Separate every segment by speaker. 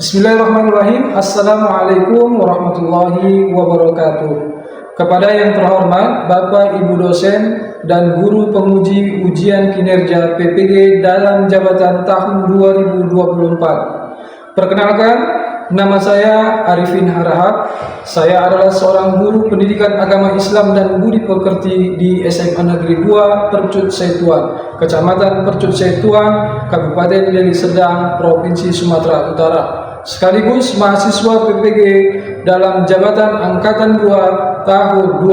Speaker 1: Bismillahirrahmanirrahim. Assalamualaikum warahmatullahi wabarakatuh. Kepada yang terhormat Bapak Ibu dosen dan guru penguji ujian kinerja PPG dalam jabatan tahun 2024. Perkenalkan, nama saya Arifin Harahap. Saya adalah seorang guru pendidikan agama Islam dan budi pekerti di SMA Negeri 2 Percut Setuan, Kecamatan Percut Setuan, Kabupaten Deli Serdang, Provinsi Sumatera Utara. Sekaligus mahasiswa PPG dalam jabatan Angkatan 2 tahun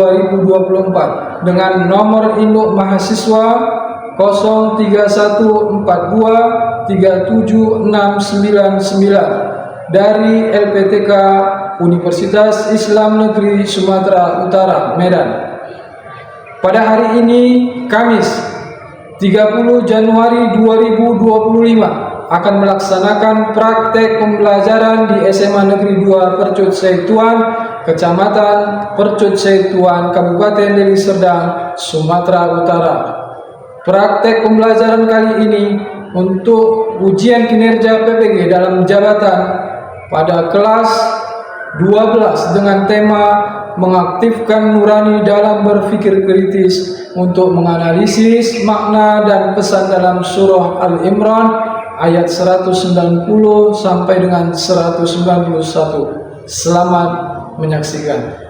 Speaker 1: 2024 dengan nomor induk mahasiswa 03142376999 dari LPTK Universitas Islam Negeri Sumatera Utara, Medan. Pada hari ini, Kamis 30 Januari 2025, akan melaksanakan praktek pembelajaran di SMA Negeri 2 Percut Setuan, Kecamatan Percut Setuan, Kabupaten Deli Serdang, Sumatera Utara. Praktek pembelajaran kali ini untuk ujian kinerja PPG dalam jabatan pada kelas 12 dengan tema mengaktifkan nurani dalam berpikir kritis untuk menganalisis makna dan pesan dalam surah Al-Imran ayat 190 sampai dengan 191. Selamat menyaksikan.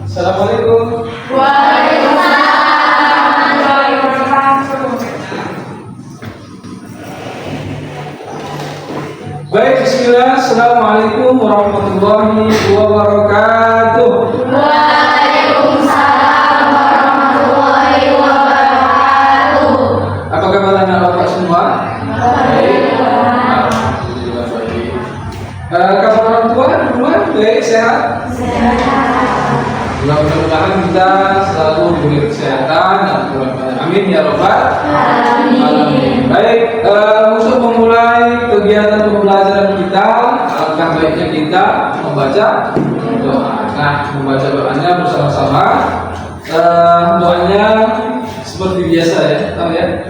Speaker 1: Assalamualaikum. Baik, bismillah. Assalamualaikum warahmatullahi wabarakatuh. Waalaikumsalam warahmatullahi wabarakatuh. Apa kabar anak-anak semua? Baik. Alhamdulillah baik. Kabar orang tua di rumah baik, sehat? Sehat. Mudah-mudahan kita selalu diberi kesehatan dan keberkahan. Amin ya rabbal alamin. Baik, untuk memulai kegiatan pembelajaran kita, alangkah baiknya kita membaca doa. Nah, membaca doanya bersama-sama. Doanya seperti biasa ya, tahu ya.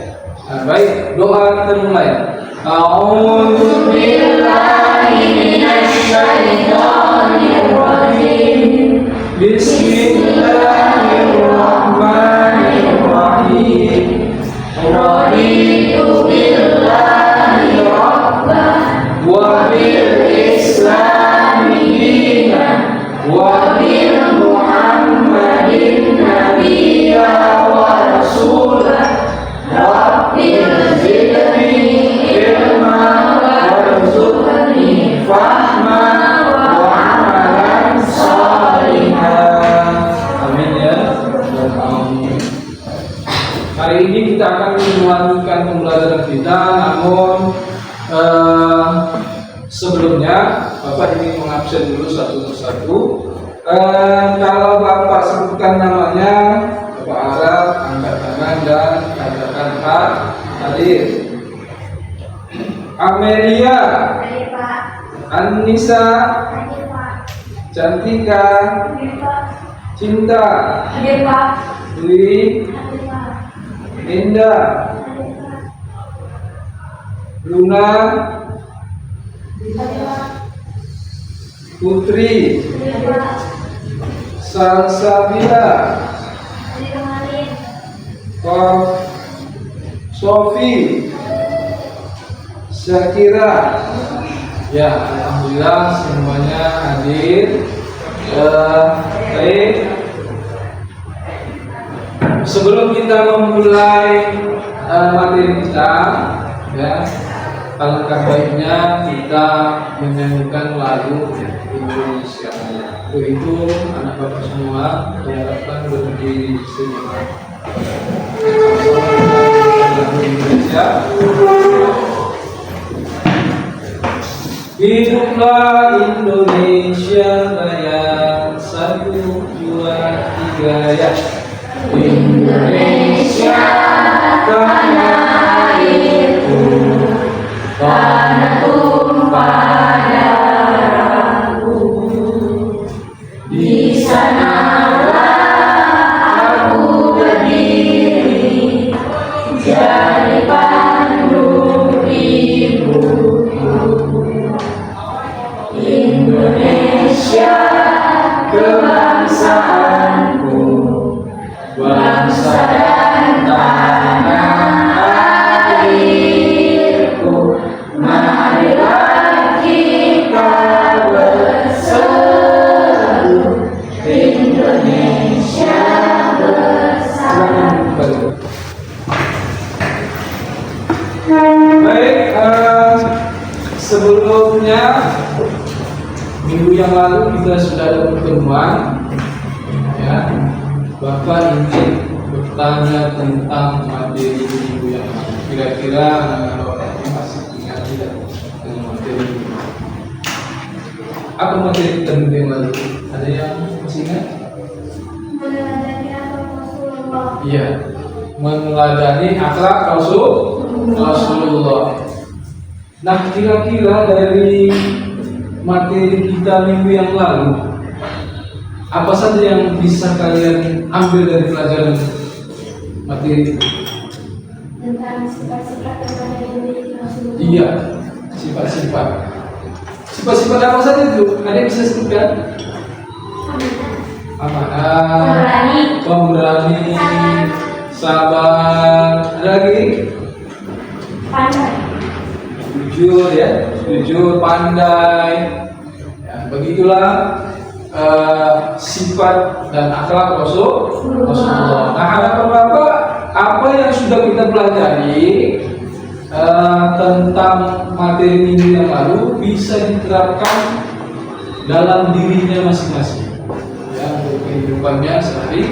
Speaker 1: Nah, baik, doa kita mulai. A'udzu billahi minasy syaithanir rajim. Bismillahirrahmanirrahim. Raditu billahi rabban wa bil islami dinan wa bil muhammadin nabiyya wa rasulah. Rabbil zidni ilma warzuqni fahma wa amalan salihah. Amin ya. Hari ini kita akan melanjutkan pembelajaran kita, namun sebelumnya Bapak ingin mengabsen dulu satu persatu. Kalau Bapak sebutkan namanya, Bapak harap angkat tangan dan katakan hadir. Amelia, Anissa, Cantika, Cinta, Dwi, Linda, Luna, Putri, Salsabila, Sofi, Syakira. Ya, alhamdulillah semuanya hadir. Baik. Sebelum kita memulai materi kita, ya, alangkah baiknya kita menyanyikan lagu Indonesia. Untuk itu anak bapak semua diharapkan berdiri sejenak. Lagu Indonesia. Hiduplah Indonesia Raya, 1, 2, 3 ya. Indonesia tanah airku, tanah tumpah darahku. Di sanalah aku berdiri sebelumnya minggu yang lalu kita sudah ada pertemuan, ya. Bapak ingin bertanya tentang materi minggu yang lalu. Kira-kira anak-anak masih ingat tidak dengan materi ini? Apa materi kita minggu yang lalu? Ada yang masih ingat? Iya, meneladani akhlak Rasulullah. Nah, kira-kira dari materi kita minggu yang lalu, apa saja yang bisa kalian ambil dari pelajaran materi itu?
Speaker 2: Tentang sifat-sifat yang ada di diri Rasulullah.
Speaker 1: Iya, sifat-sifat. Sifat-sifat apa saja itu? Ada yang bisa sebutkan? Amanah, pemberani, sabar, ada lagi?
Speaker 2: Pandai.
Speaker 1: Jujur, ya, jujur, pandai. Ya, begitulah sifat dan akhlak Rasulullah. Nah, harapan Bapak, apa yang sudah kita pelajari tentang materi minggu yang lalu bisa diterapkan dalam dirinya masing-masing, ya, untuk kehidupannya sehari.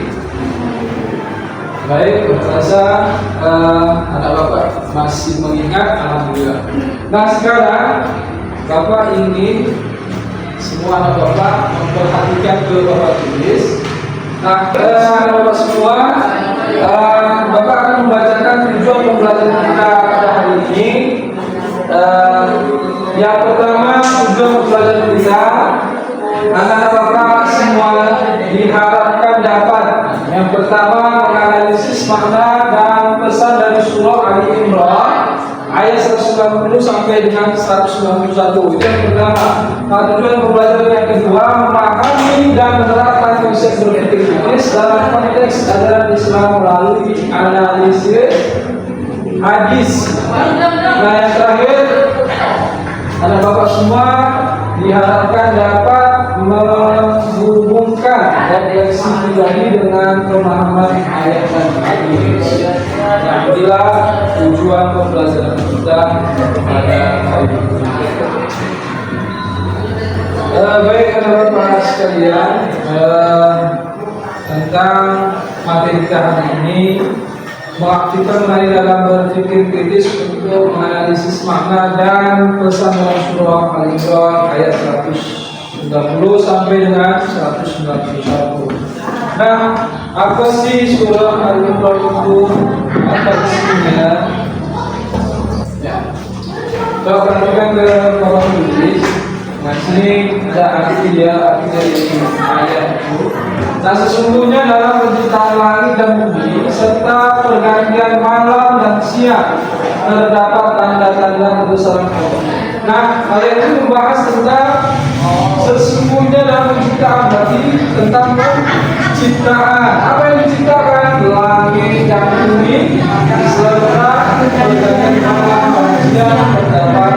Speaker 1: Baik, berasa anak Bapak masih mengingat, alhamdulillah. Nah, sekarang Bapak ingin semua anak Bapak memperhatikan ke Bapak tulis. Nah, anak Bapak semua, Bapak akan membacakan tujuan pembelajaran kita pada hari ini. Yang pertama, tujuan pembelajaran kita, anak Bapak semua diharapkan dapat. Yang pertama, menganalisis makna dan pesan dari surah Ali Imran ayat 190 sampai dengan 191. Itu yang pertama. Nah, tujuan pembelajaran yang kedua, memahami dan menerapkan konsep berpikir kritis dalam konteks ajaran Islam melalui analisis hadis. Nah, yang terakhir, anak Bapak semua diharapkan dapat menghubungkan refleksi pribadi dengan pemahaman ayat dan hadis. Nah, inilah tujuan pembelajaran kita pada hari ini. Baik, anak-anak sekalian, tentang materi kita hari ini, kita mulai dalam berpikir kritis untuk menganalisis makna dan pesan dalam surah Al-Imran ayat 190 sampai dengan 191. Nah, apa sih surah Al-Imran itu? Apa isinya? Ya, kita perhatikan ke bawah tulis. Nah, sini ada arti dari ayat itu. Nah, sesungguhnya dalam penciptaan langit dan bumi serta pergantian malam dan siang terdapat tanda-tanda kebesaran Allah. Nah, ayat itu membahas tentang sesungguhnya dalam penciptaan, berarti tentang penciptaan. Apa yang diciptakan? Langit dan bumi serta pergantian malam dan siang terdapat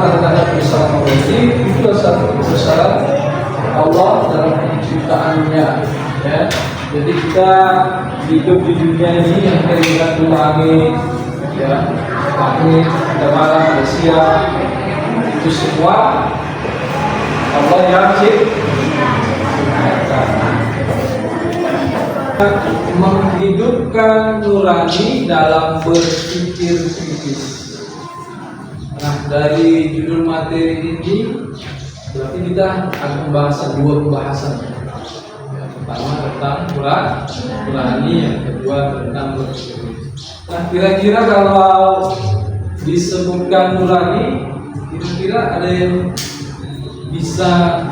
Speaker 1: tanda-tanda kebesaran Allah. Itu satu kebesaran Allah dalam penciptaannya, ya. Jadi kita hidup di dunia ini yang terlihat di langit, ya, langit, ada malam, ada siang, itu semua Allah yang ciptakan. Menghidupkan nurani dalam berpikir kritis. Nah, dari judul materi ini berarti kita akan membahas dua pembahasan. Yang pertama tentang nurani, yang kedua tentang berpikir. Nah, kira-kira kalau disebutkan nurani, kira-kira ada yang bisa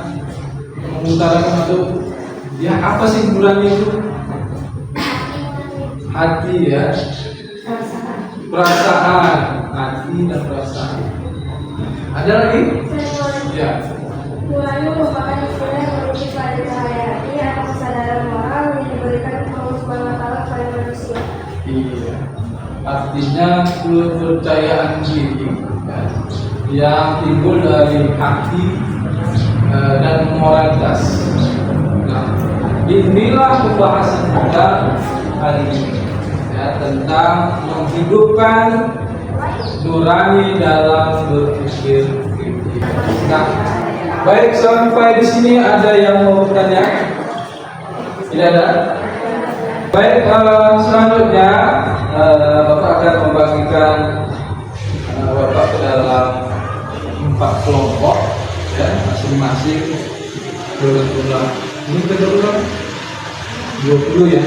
Speaker 1: mengutarakan atau ya apa sih nurani itu? Hati, ya, perasaan, hati dan perasaan. Ada lagi? Ya.
Speaker 2: Nurani merupakan istilah yang merujuk pada cahaya hati atau kesadaran moral yang diberikan Allah Subhanahu wa Ta'ala kepada manusia.
Speaker 1: Iya. Artinya kepercayaan diri, ya, yang timbul dari hati dan moralitas. Nah, inilah pembahasan kita hari ini, ya, tentang menghidupkan nurani dalam berpikir kritis. Nah, baik, sampai di sini ada yang mau bertanya? Tidak ada? Baik, selanjutnya Bapak akan membagikan Bapak ke dalam 4 kelompok, ya, masing-masing berjumlah ini berapa? 20 ya.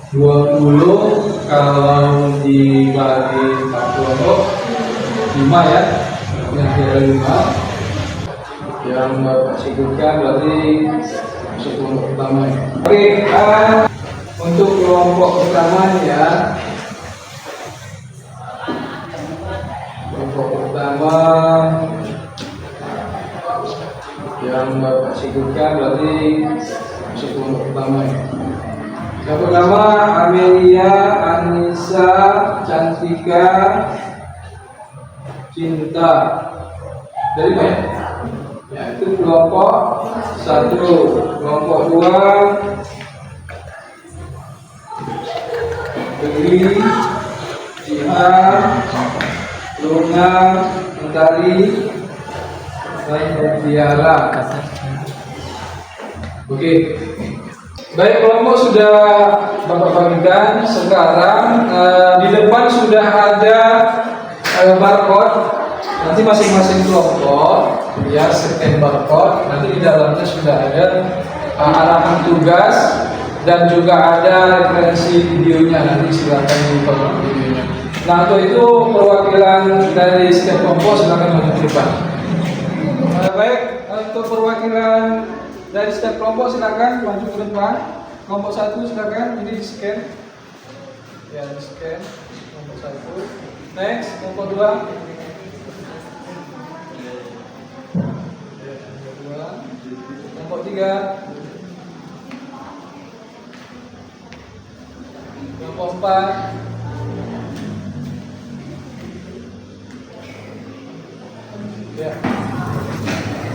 Speaker 1: 20 kalau dibagi 4 kelompok 5 ya. Yang ada 5. Yang Bapak sebutkan berarti masuk kelompok pertama ya. Oke, untuk kelompok pertama ya. Kelompok pertama yang Bapak sebutkan berarti masuk kelompok pertama ya. Yang pertama Amelia, Anissa, Cantika, Cinta. Dari mana? Ya, itu kelompok 1. Kelompok 2 Beli, Jihan, Luna, Mentari, dan Tiara. Oke. Baik, kelompok sudah Bapak bagikan. Sekarang di depan sudah ada barcode. Nanti masing-masing kelompok ya scan barcode. Nanti di dalamnya sudah ada arahan tugas dan juga ada referensi videonya. Nanti silakan ditonton videonya. Nah, untuk itu perwakilan dari setiap kelompok silakan maju ke depan. Baik, untuk perwakilan dari setiap kelompok silakan maju ke depan. Kelompok 1 silakan, ini di scan. Ya, di scan kelompok 1. Next, kelompok 2. Kelompok 3. Kelompok 4. Ya.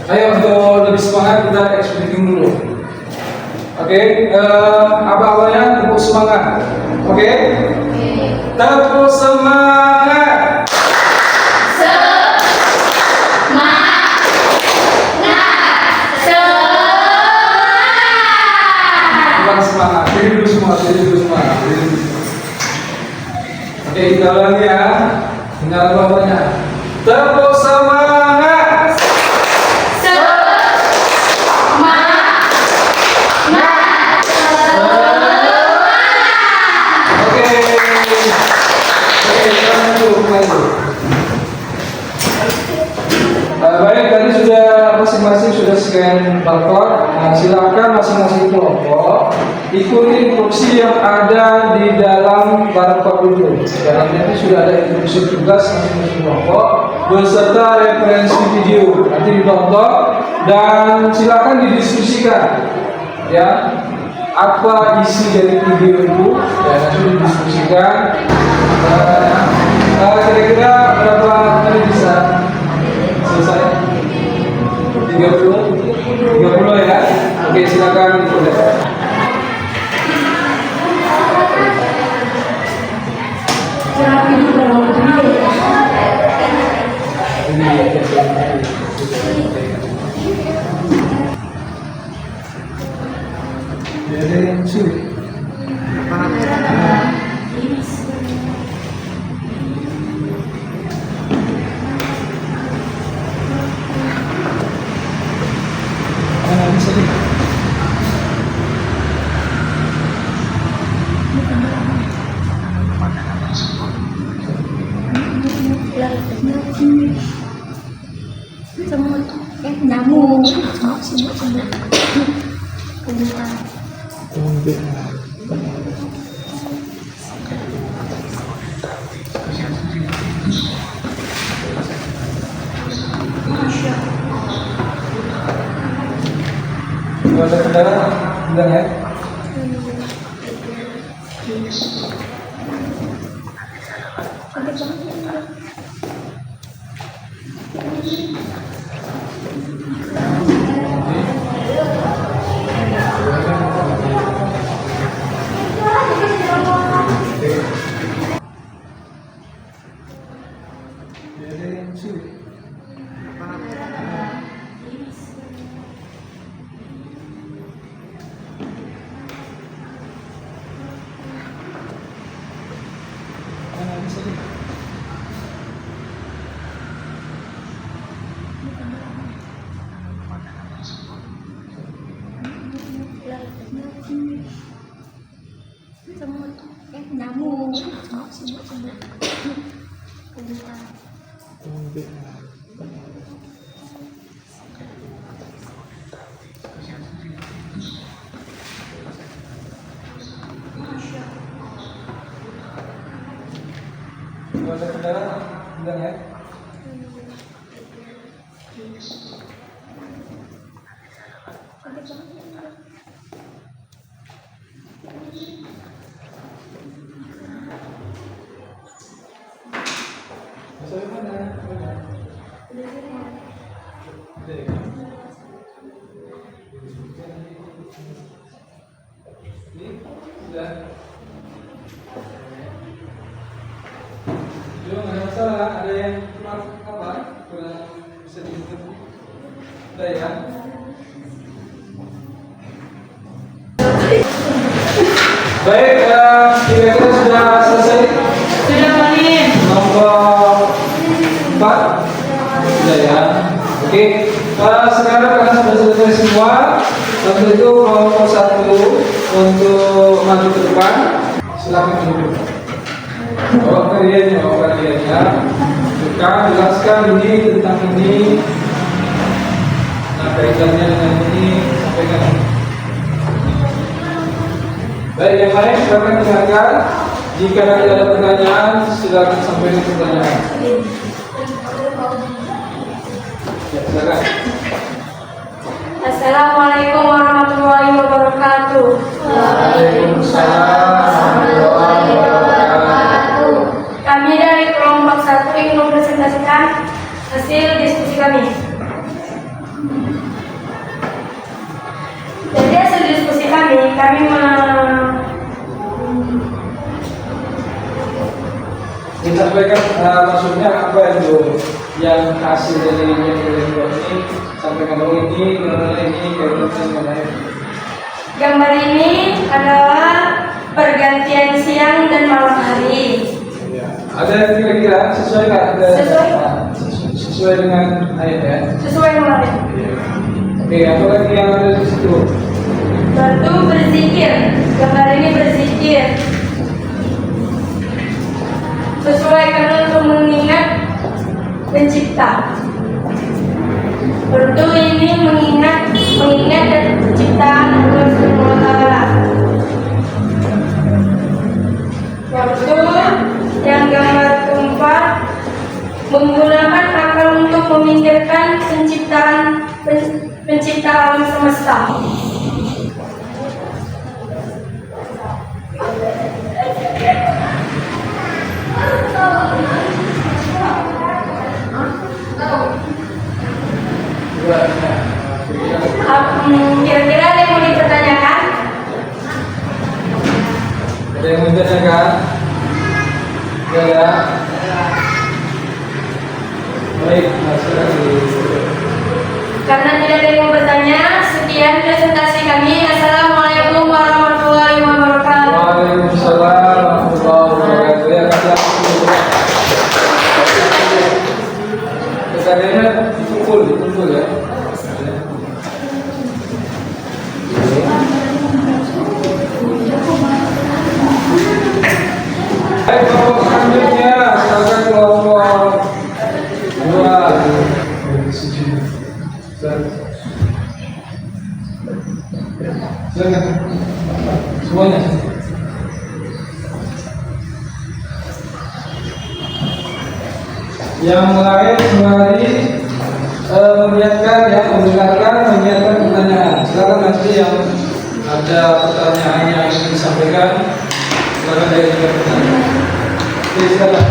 Speaker 1: Ayo, untuk lebih semangat kita explaining dulu. Oke, apa-apanya tepuk semangat. Oke? Tepuk semangat. Bukan semangat, diri dulu semua, diri dulu semua. Oke, kita ulangi ya. Tinggal apa-apanya. Tepuk semangat. Baik, tadi sudah masing-masing sudah scan barcode. Nah, silakan masing-masing kelompok ikuti instruksi yang ada di dalam barcode itu. Dalamnya itu sudah ada instruksi tugas masing-masing kelompok beserta referensi video. Nanti ditonton dan silakan didiskusikan. Ya, apa isi dari video itu? Ya, nanti didiskusikan. Kira-kira berapa menit bisa selesai? 30 ya. Oke, silakan ditulis. Ada yang sulit.
Speaker 2: Nyamuk.
Speaker 1: Kalau ada kendala, bilang ya. Kalau ada kendala, bilang ya. Masalah mana? Ini sudah. Belum ada masalah, ada yang kurang apa? Kurang bisa disebut. Ada ya? Baik, kira-kira sudah selesai.
Speaker 3: Sudah Malim.
Speaker 1: Nomor 4 sudah ya. Oke, sekarang karena sudah selesai semua, untuk itu kelompok 1 untuk maju ke depan, silakan duduk. Bawa kalian ya. Buka, jelaskan ini tentang ini. Nah, kaitannya dengan ini, sampaikan. Baik, yang lain silakan dengarkan. Jika nanti ada pertanyaan, silakan sampaikan pertanyaan. Ya, silakan.
Speaker 2: Assalamualaikum warahmatullahi wabarakatuh.
Speaker 1: Waalaikumsalam warahmatullahi wabarakatuh.
Speaker 2: Kami dari kelompok 1 ingin mempresentasikan hasil diskusi kami. Jadi hasil diskusi kami
Speaker 1: disampaikan maksudnya apa itu yang hasil dari yang ini sampaikan dulu ini kaitannya.
Speaker 2: gambar ini adalah pergantian siang dan malam hari.
Speaker 1: Ada yang kira-kira sesuai nggak?
Speaker 2: Sesuai.
Speaker 1: Sesuai dengan ayat ya.
Speaker 2: Sesuai dengan ayat.
Speaker 1: Oke, apa lagi yang ada di situ?
Speaker 2: Batu berzikir. Gambar ini berzikir. Sesuai karena untuk mengingat pencipta. Batu ini mengingat dan penciptaan Allah Subhanahu wa Ta'ala. Batu yang gambar keempat menggunakan akal untuk memikirkan pencipta alam semesta. Kira-kira ada yang mau dipertanyakan?
Speaker 1: Ada yang mau ditanyakan? Ya. Baik,
Speaker 2: Karena tidak ada yang mau bertanya, sekian presentasi kami. Assalamualaikum warahmatullahi wabarakatuh.
Speaker 1: Waalaikumsalam warahmatullahi wabarakatuh. Ya, kesannya dikumpul ya. Baik, kelompok selanjutnya, silakan kelompok 2. Silakan semuanya. Yang lain kembali menyiapkan menyiapkan pertanyaan. Silakan nanti yang ada pertanyaan yang ingin disampaikan, silakan diajukan pertanyaan. Oke, silakan.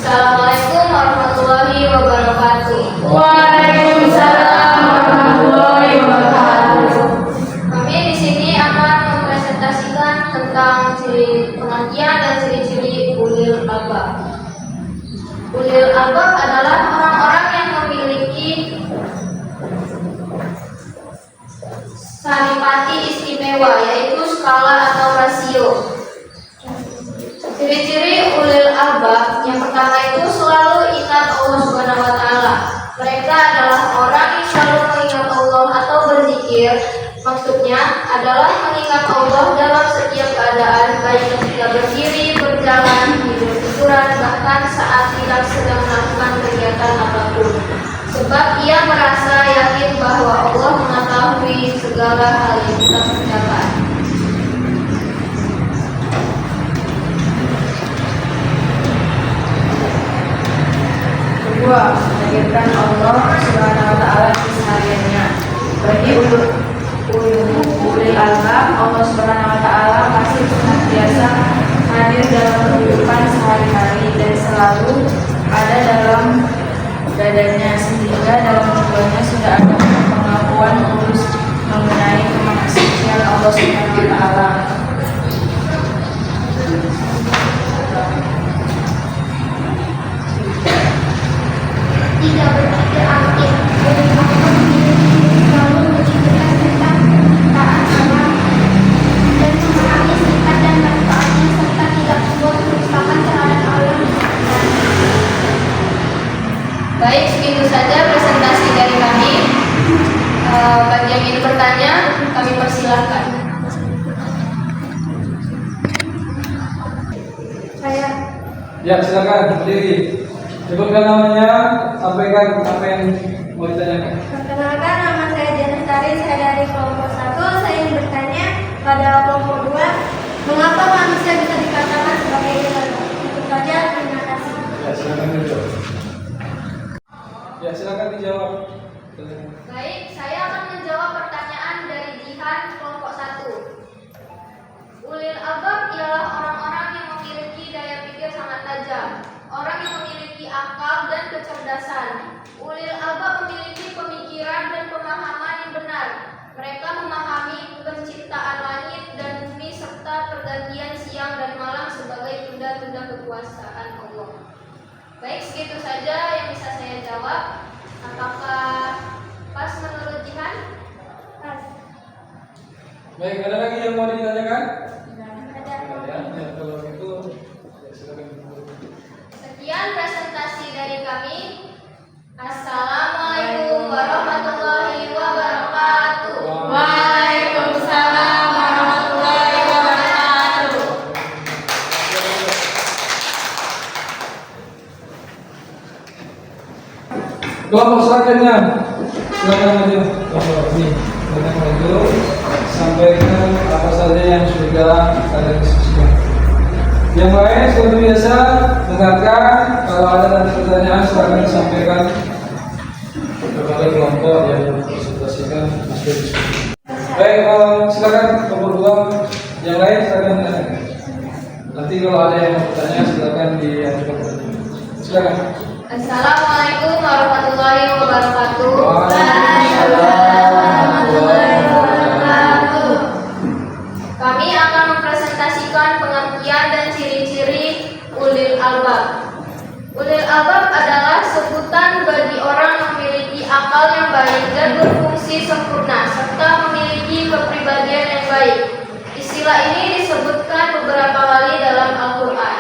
Speaker 2: Assalamualaikum warahmatullahi wabarakatuh.
Speaker 3: Waalaikumsalam warahmatullahi wabarakatuh.
Speaker 2: Kami di sini akan mempresentasikan tentang ciri pengertian dan ciri-ciri ulil albab. Ulil albab adalah orang-orang yang memiliki saripati istimewa, yaitu skala atau rasio. Ciri-ciri ulil albab yang pertama itu selalu ingat Allah Subhanahu wa Ta'ala. Mereka adalah orang yang selalu mengingat Allah atau berzikir. Maksudnya adalah mengingat mengingat Allah dalam setiap keadaan, baik ketika berdiri, berjalan, hidup bersyukuran, bahkan saat tidak sedang melakukan kegiatan apapun. Sebab ia merasa yakin bahwa Allah mengetahui segala hal yang kita kerjakan.
Speaker 3: Kedua, menghadirkan Allah Subhanahu wa taala di kesehariannya. Bagi ulil albab, Allah Subhanahu wa taala pasti senantiasa hadir dalam kehidupan sehari-hari dan selalu ada dalam dadanya, sehingga dalam jiwanya sudah ada pengakuan tulus mengenai kemahasucian Allah Subhanahu wa taala.
Speaker 2: Tidak berpikir aktif dan selalu memikirkan tentang taat Allah dan memahami sifat dan manfaatnya serta tidak membuat kerusakan terhadap Allah. Baik, segitu saja presentasi dari kami. Bagi yang ingin bertanya, kami persilahkan. Saya.
Speaker 1: Ya, silakan berdiri. Sebutkan namanya, sampaikan apa yang mau ditanyakan.
Speaker 2: Perkenalkan, nama saya Janestari, saya dari kelompok 1. Saya ingin bertanya pada kelompok 2, mengapa manusia bisa dikatakan sebagai ibadah? Itu saja, terima kasih.
Speaker 1: Ya, silakan dijawab. Ya, silakan dijawab.
Speaker 2: Baik, saya akan menjawab pertanyaan dari Jihan kelompok 1. Ulil albab ialah orang-orang yang memiliki daya pikir sangat tajam, orang yang memiliki akal dan kecerdasan. Ulil albab memiliki pemikiran dan pemahaman yang benar. Mereka memahami penciptaan langit dan bumi serta pergantian siang dan malam sebagai tunda-tunda kekuasaan Allah. Baik, segitu saja yang bisa saya jawab. Apakah pas menurut Jihan? Pas.
Speaker 1: Baik, ada lagi yang mau ditanyakan?
Speaker 2: Ada.
Speaker 1: Ya, kalau itu ya, silakan.
Speaker 2: Sekian presentasi dari kami. Assalamualaikum warahmatullahi wabarakatuh.
Speaker 3: Waalaikumsalam warahmatullahi wabarakatuh.
Speaker 1: Kelompok selanjutnya, silakan maju. Kelompok ini, silakan maju. Sampaikan apa saja yang sudah ada diskusikan. Yang lain seperti biasa, dengarkan. Kalau ada nanti pertanyaan, silakan disampaikan kepada kelompok yang presentasikan hasil diskusi. Baik, silakan kelompok 2. Yang lain silakan ditanyakan. Nanti kalau ada yang mau bertanya, silakan diajukan pertanyaan. Silakan.
Speaker 2: Assalamualaikum warahmatullahi wabarakatuh.
Speaker 1: Waalaikumsalam warahmatullahi
Speaker 2: wabarakatuh. Kami akan mempresentasikan pengertian dan ciri-ciri ulil albab. Ulil albab adalah sebutan bagi orang yang memiliki akal yang baik dan berfungsi sempurna serta memiliki kepribadian yang baik. Istilah ini disebutkan beberapa kali dalam Al-Quran.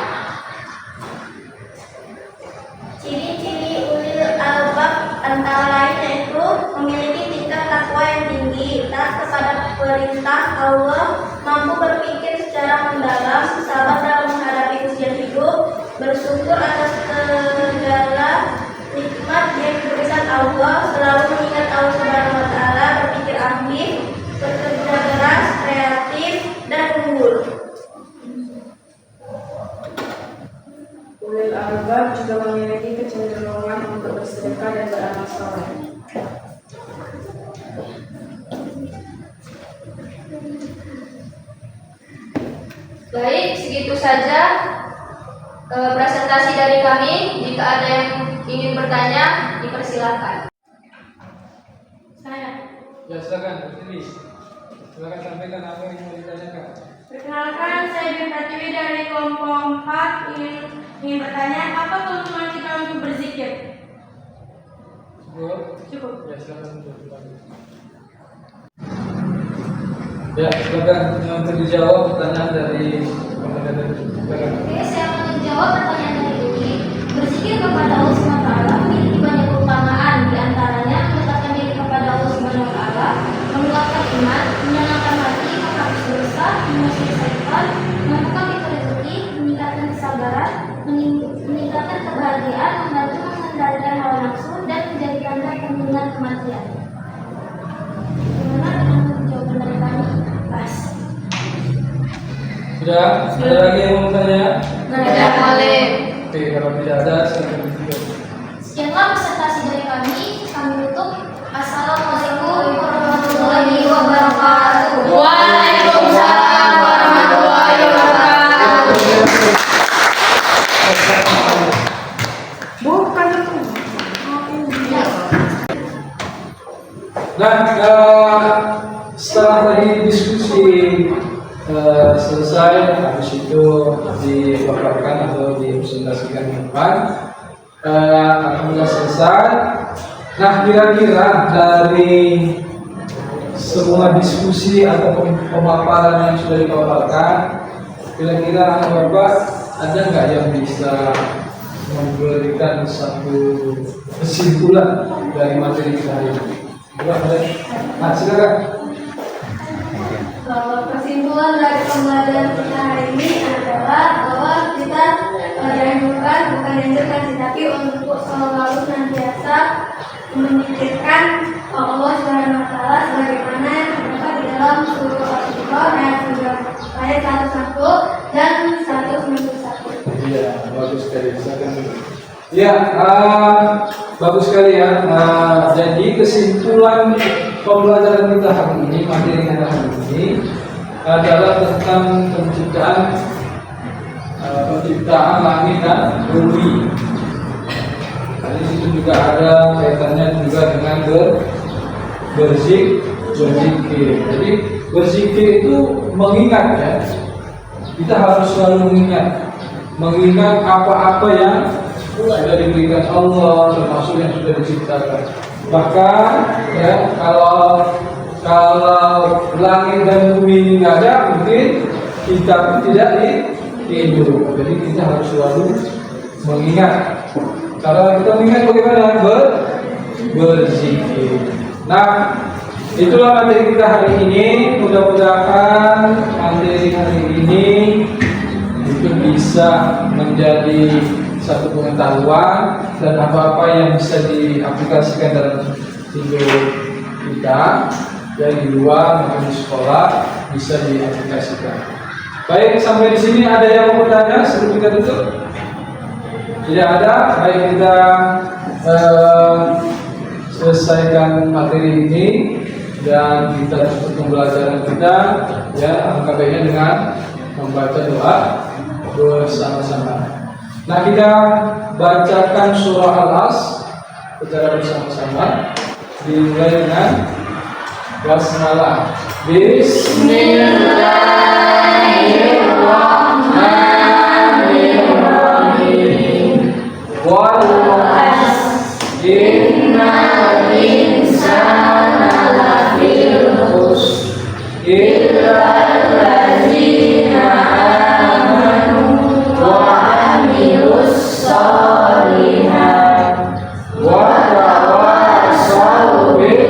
Speaker 4: Ciri-ciri ulil albab antara lain yaitu memiliki tingkat takwa yang tinggi, taat kepada perintah Allah, mampu berpikir secara mendalam, sabar dalam menghadapi ujian hidup, bersyukur atas segala nikmat yang diberikan Allah, selalu mengingat Allah Subhanahu wa taala, berpikir aktif, bekerja keras, kreatif, dan unggul.
Speaker 3: Ulil albab juga memiliki kecenderungan untuk bersedekah dan beramal saleh.
Speaker 2: Baik, segitu saja presentasi dari kami. Jika ada yang ingin bertanya, dipersilakan.
Speaker 4: Saya.
Speaker 1: Ya, silakan berdiri. Silakan sampaikan apa yang mau ditanyakan.
Speaker 4: Perkenalkan, saya Bin Pratiwi dari kelompok 4 ingin bertanya, apa keuntungan kita untuk berzikir? Cukup.
Speaker 1: Ya, silakan Ya, silakan untuk dijawab pertanyaan dari pemerintah dari silakan.
Speaker 2: Oke, saya akan menjawab pertanyaan dari ini. Berzikir kepada Allah SWT memiliki banyak keutamaan, di antaranya mendekatkan diri kepada Allah SWT, menguatkan iman, menyenangkan hati, menghapus dosa,
Speaker 1: Sudah? Ada lagi yang mau bertanya?
Speaker 2: Tidak boleh.
Speaker 1: Oke, kalau tidak ada, silakan ditutup.
Speaker 2: Sekianlah presentasi dari kami. Kami tutup. Assalamualaikum warahmatullahi wabarakatuh. Waalaikumsalam warahmatullahi wabarakatuh.
Speaker 3: Bukan itu.
Speaker 1: Nah, setelah tadi diskusi selesai, habis itu dipaparkan atau dipresentasikan di depan, alhamdulillah selesai. Nah, kira-kira dari semua diskusi atau pemaparan yang sudah dipaparkan, kira-kira Bapak ada nggak yang bisa memberikan satu kesimpulan dari materi kita hari ini? Coba ada. Nah, silakan.
Speaker 4: Bahwa kesimpulan dari pembelajaran kita hari ini adalah bahwa kita dianjurkan, bukan dianjurkan sih, tapi untuk selalu senantiasa memikirkan Allah Subhanahu wa Ta'ala sebagaimana yang terdapat di dalam surah Al-Imran ayat 101 dan 191.
Speaker 1: Iya, bagus sekali. Silakan. Ya, bagus sekali ya. Jadi kesimpulan pembelajaran kita hari ini, materi kita hari ini adalah tentang penciptaan langit dan bumi. Di situ juga ada kaitannya juga dengan berzikir. Jadi berzikir itu mengingat ya. Kita harus selalu mengingat apa-apa yang sudah diberikan Allah, termasuk yang sudah diciptakan. Bahkan ya, kalau langit dan bumi ini nggak ada, mungkin kita pun tidak hidup. Jadi kita harus selalu mengingat. Cara kita mengingat bagaimana? Berzikir. Nah, itulah materi kita hari ini. Mudah-mudahan materi hari ini itu bisa menjadi satu pengetahuan dan apa-apa yang bisa diaplikasikan dalam hidup kita, yang di luar maupun di sekolah bisa diaplikasikan. Baik, sampai di sini ada yang mau bertanya sebelum kita tutup? Tidak ada. Baik, kita selesaikan materi ini dan kita tutup pembelajaran kita ya, alangkah baiknya dengan membaca doa bersama-sama. Nah, kita bacakan surah Al-As secara bersama-sama, dimulai dengan basmalah. Bismillahirrahmanirrahim. Wal 'asr innal insana lafi khusr illa allazina amanu wa amilus shalihat wa tawassaw bil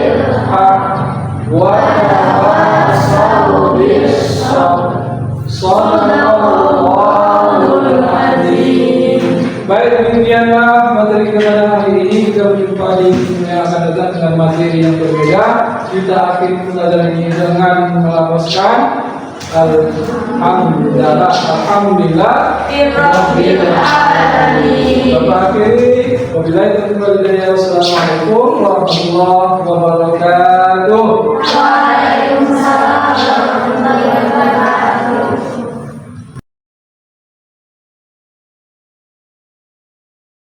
Speaker 1: haqq wa tawassaw bis sabr. Shallallahul azim. Baik, demikianlah materi kita hari ini. Kita berjumpa di video yang akan datang dengan materi yang berbeda. Kita akhiri pembelajaran ini dengan melafazkan alhamdulillah,
Speaker 3: Rabbil alamin.
Speaker 1: Bapak akhiri, wabillahi taufiq wal hidayah. Wassalamualaikum warahmatullahi wabarakatuh.